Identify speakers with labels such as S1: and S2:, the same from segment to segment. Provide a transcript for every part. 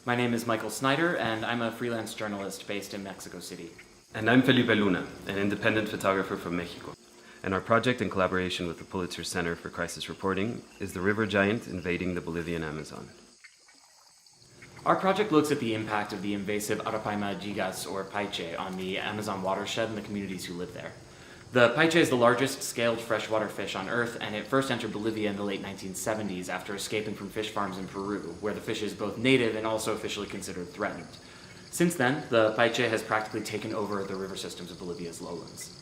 S1: My name is Michael Snyder, and I'm a freelance journalist based in Mexico City.
S2: And I'm Felipe Luna, an independent photographer from Mexico. And our project, in collaboration with the Pulitzer Center for Crisis Reporting, is the river giant invading the Bolivian Amazon.
S1: Our project looks at the impact of the invasive Arapaima gigas, or paiche, on the Amazon watershed and the communities who live there. The paiche is the largest scaled freshwater fish on Earth, and it first entered Bolivia in the late 1970s after escaping from fish farms in Peru, where the fish is both native and also officially considered threatened. Since then, the paiche has practically taken over the river systems of Bolivia's lowlands.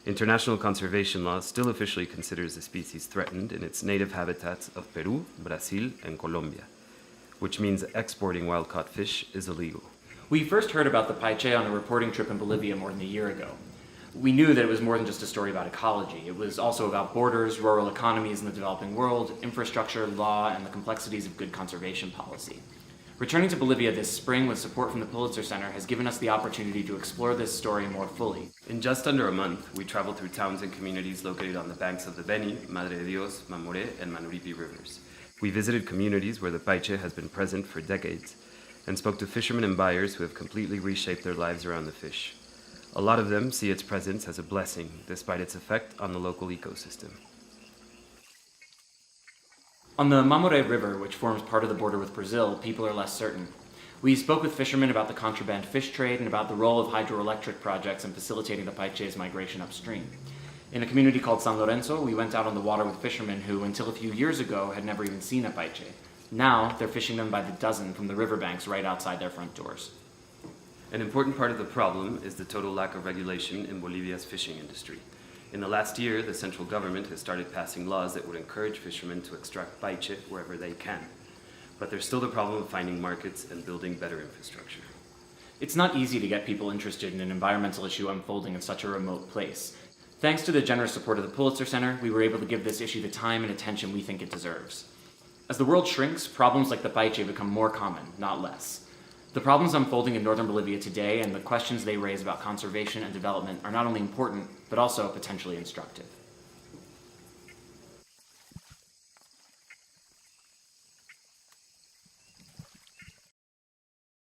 S2: International conservation law still officially considers the species threatened in its native habitats of Peru, Brazil, and Colombia, which means exporting wild-caught fish is illegal.
S1: We first heard about the paiche on a reporting trip in Bolivia more than a year ago. We knew that it was more than just a story about ecology. It was also about borders, rural economies in the developing world, infrastructure, law, and the complexities of good conservation policy. Returning to Bolivia this spring with support from the Pulitzer Center has given us the opportunity to explore this story more fully.
S2: In just under a month, we traveled through towns and communities located on the banks of the Beni, Madre de Dios, Mamoré, and Manuripe rivers. We visited communities where the paiche has been present for decades, and spoke to fishermen and buyers who have completely reshaped their lives around the fish. A lot of them see its presence as a blessing, despite its effect on the local ecosystem.
S1: On the Mamoré River, which forms part of the border with Brazil, people are less certain. We spoke with fishermen about the contraband fish trade and about the role of hydroelectric projects in facilitating the paiche's migration upstream. In a community called San Lorenzo, we went out on the water with fishermen who, until a few years ago, had never even seen a paiche. Now, they're fishing them by the dozen from the riverbanks right outside their front doors.
S2: An important part of the problem is the total lack of regulation in Bolivia's fishing industry. In the last year, the central government has started passing laws that would encourage fishermen to extract paiche wherever they can. But there's still the problem of finding markets and building better infrastructure.
S1: It's not easy to get people interested in an environmental issue unfolding in such a remote place. Thanks to the generous support of the Pulitzer Center, we were able to give this issue the time and attention we think it deserves. As the world shrinks, problems like the paiche become more common, not less. The problems unfolding in northern Bolivia today and the questions they raise about conservation and development are not only important, but also potentially instructive.